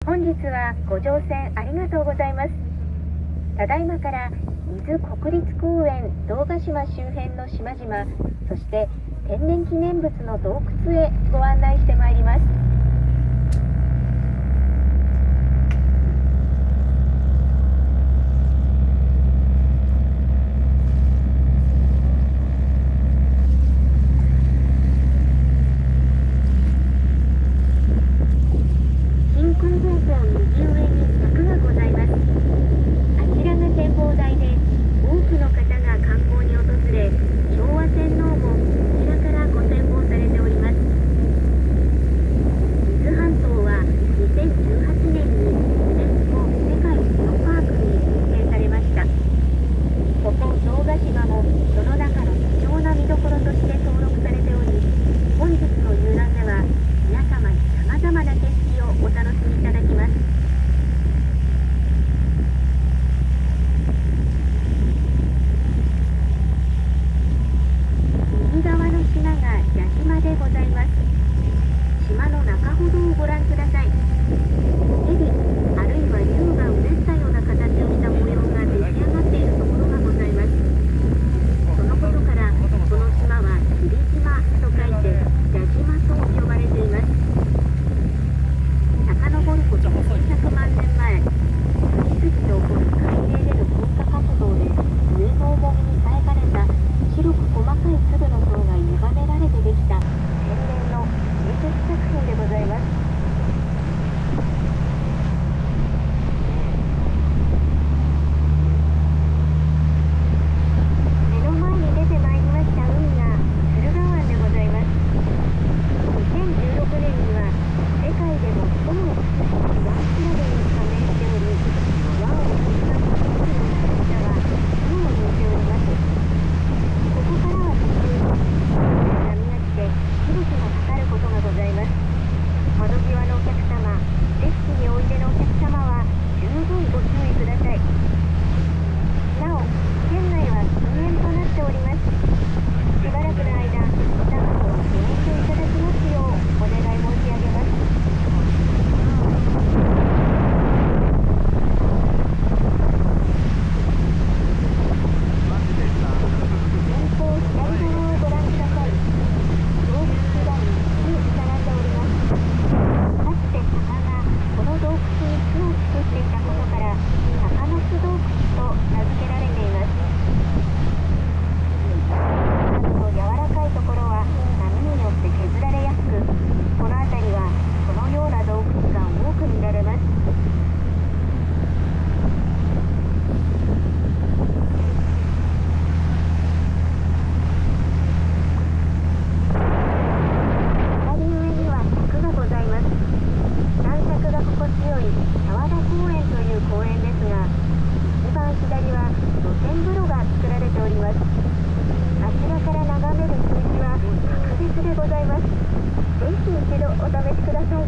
本日はご乗船ありがとうございます。ただいまから伊豆国立公園堂ヶ島周辺の島々、そして天然記念物の洞窟へご案内してまいります。進行方向右上に柵がございます。あちらが展望台で、多くの方が観光に訪れ、昭和天皇もこちらからご展望されております。伊豆半島は2018年にユネスコ世界ジオパークに認定されました。ここ堂ヶ島もその中の貴重な見どころとして登録されており、本日の遊覧では皆様に様々な景色をお楽しみいただきます。右側の島が矢島でございます。島の中ほどをご覧ください。蛇、あるいは竜がうねったような形をした模様が出来上がっているところがございます。そのことから、この島は霧島と書いて矢島と呼ばれています。遡ること400万年前、次々と起こる海底での噴火活動で上の重みに耐えかねた白く細かい粒の層が歪められてできた天然の芸術作品でございます。目の前に出てまいりました海が駿河湾でございます。2016年には世界で最も美しい湾クラブに加盟しており、湾を取り巻く地域の美しさは今も似ております。ここからは途中、波が来てしぶきがかかることがございます。窓際のお客様、デッキにおいでのお客様は十分ご注意ください。なお、店内は禁煙となっております。しばらくの間、おタバコはご遠慮いただきますようお願い申し上げます。前方左側をご覧ください。洞窟が3つ並んでおります。かつて鷹がこの洞窟に巣を作っていたことから、鷹の巣洞窟と名付けられています。柔らかいところは波によって削られやすく、この辺りはそのような洞窟が多く見られます。左上には柵がございます。散策が心地よい沢田公園という公園ですが、一番左は露天風呂が作られております。あちらから眺める夕日は格別でございます。ぜひ一度お試しください。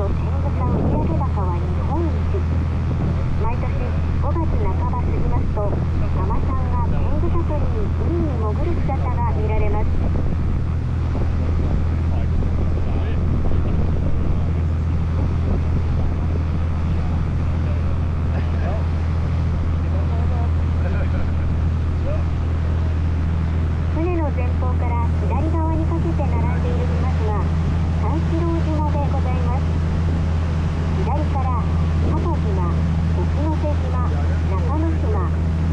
の天草売上高は日本一。毎年5月半ば過ぎますと、海女さんが天草取りに海に潜る姿が見られます。船の前方から左側にかけて並んでいる島々が三四郎島でございます。左から加古島、沖ノ瀬島、中之島、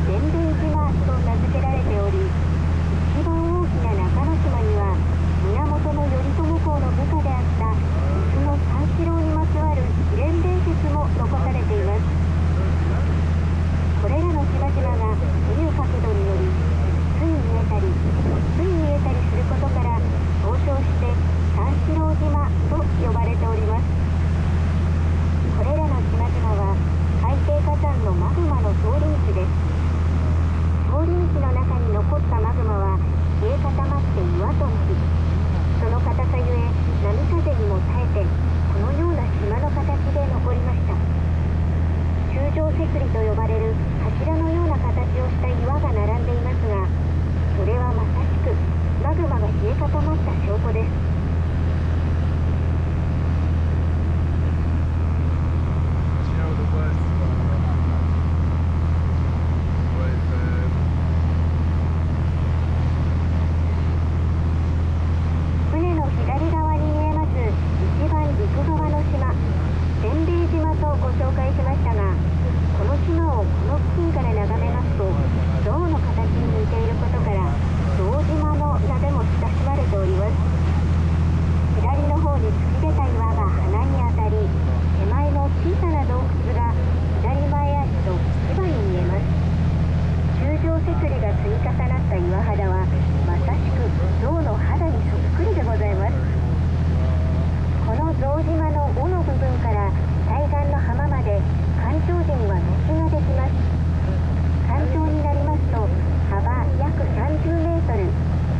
伝兵衛島と名付けられており、一番大きな中之島には源頼朝公の部下であった伊豆の三四郎にまつわる秘伝伝説も残されています。これらの島々がという角度によりつい見えたりつい見えたりすることから総称して三四郎島と呼ばれております。これらの島々は海底火山のマグマの通り道です。通り道の中に残ったマグマは冷え固まって岩となり、その硬さゆえ波風にも耐えてこのような島の形で残りました。柱状石礫と呼ばれる柱のような形をした岩が並んでいますが、それはまさしくマグマが冷え固まった証拠です。船の左側に見えます一番陸側の島、伝兵衛島とご紹介しましたが、この島をこの付近から眺めますと象の形に似ていることから象島の名でも親しまれております。左の方に突き出た岩が鼻に当たり、手前の小さな洞窟が左前足と牙に見えます。柱状石礫が積み重なった岩肌はまさしく象の肌にそっくりでございます。この象島の尾の部分から対岸の浜まで干潮時には道ができます。干潮になりますと幅約30メートル、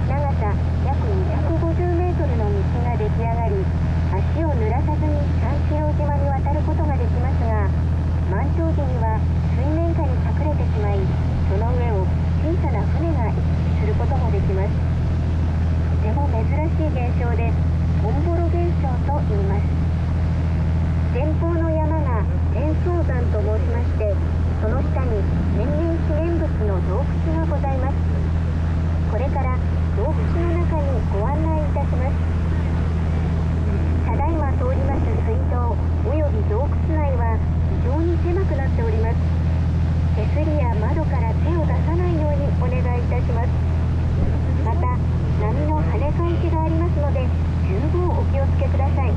長さ約250メートルの道が出来上がり、足を濡らさずに三四郎島に渡ることができますが、満潮時には水面下に隠れてしまい、その上を小さな船が行き来することもできます。とても珍しい現象でトンボロ現象と言います。前方の山が天双山と申しまして、その下に天然記念物の洞窟がございます。これから洞窟の中にご案内いたします。ただいま通ります水道および洞窟内は非常に狭くなっております。手すりや窓から手を出さないようにお願いいたします。また波の跳ね返しがありますので十分お気をつけください。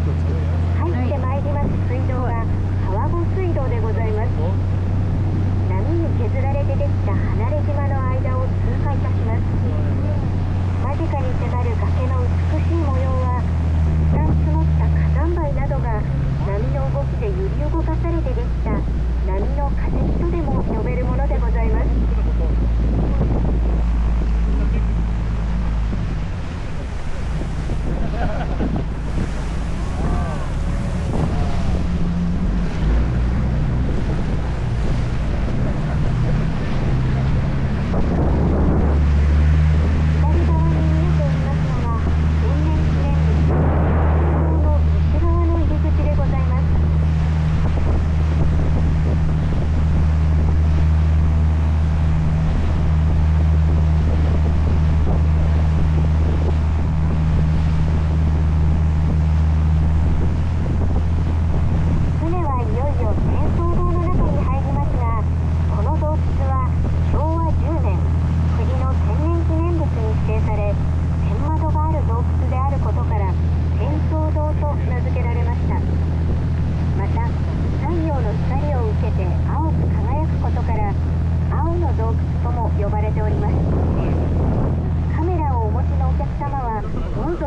入ってまいります水道は川越水道でございます。波に削られてできた離れ島の間を通過いたします。間近に迫る崖の美しい模様は、たくさん積もった火山灰などが波の動きで揺り動かされてできた波の化石とでも呼べるものでございます。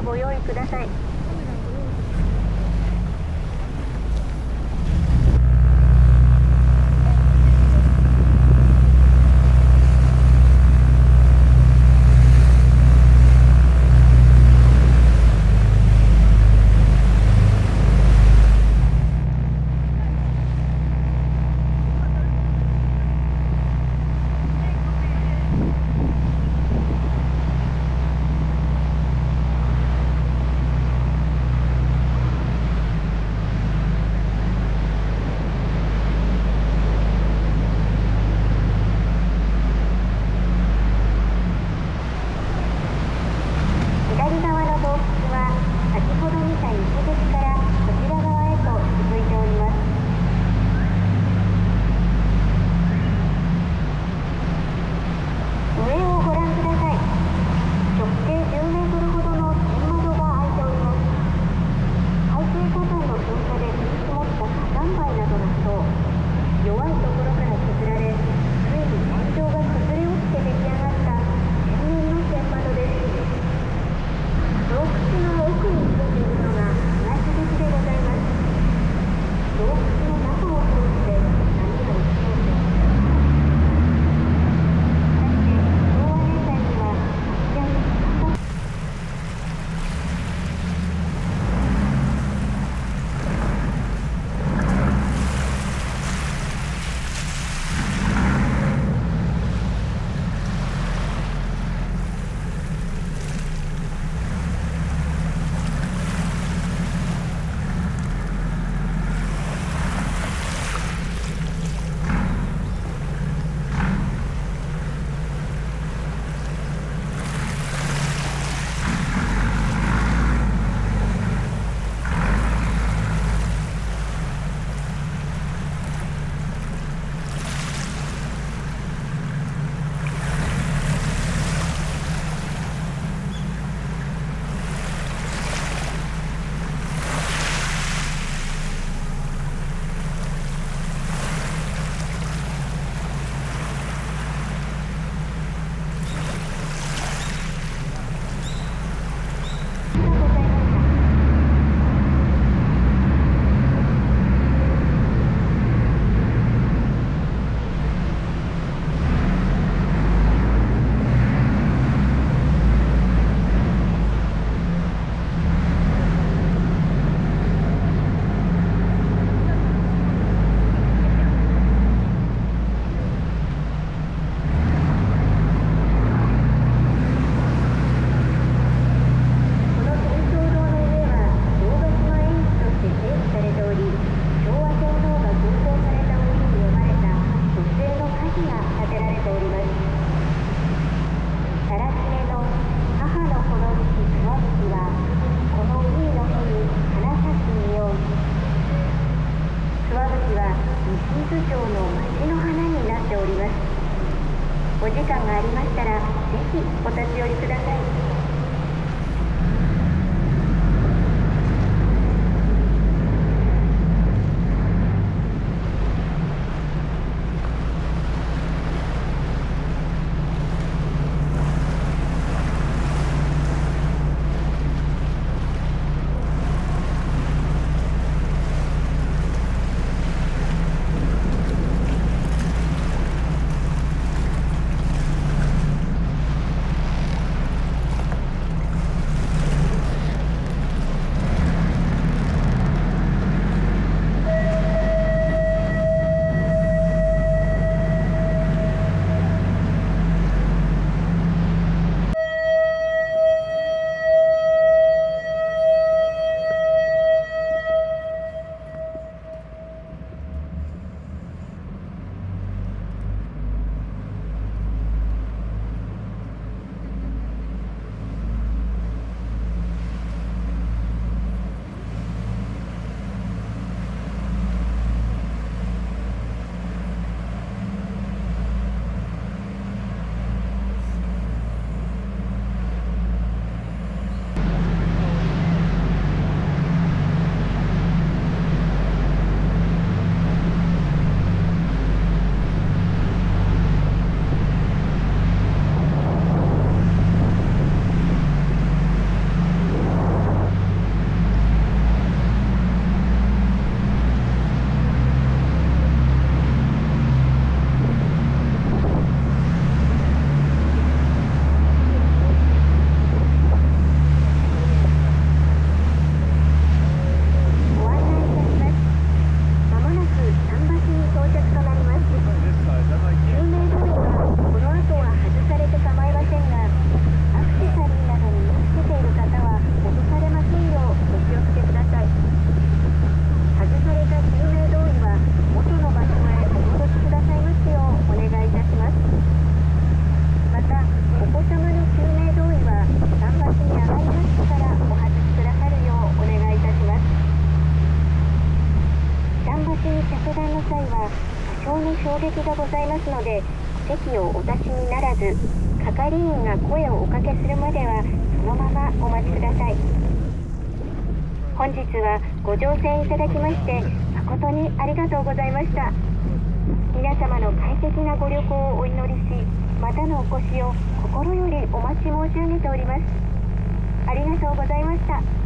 ご用意ください。間がありましたら、ぜひお立ち寄りください。衝撃がございますので、席をお立ちにならず、係員が声をおかけするまではそのままお待ちください。本日はご乗船いただきまして誠にありがとうございました。皆様の快適なご旅行をお祈りし、またのお越しを心よりお待ち申し上げております。ありがとうございました。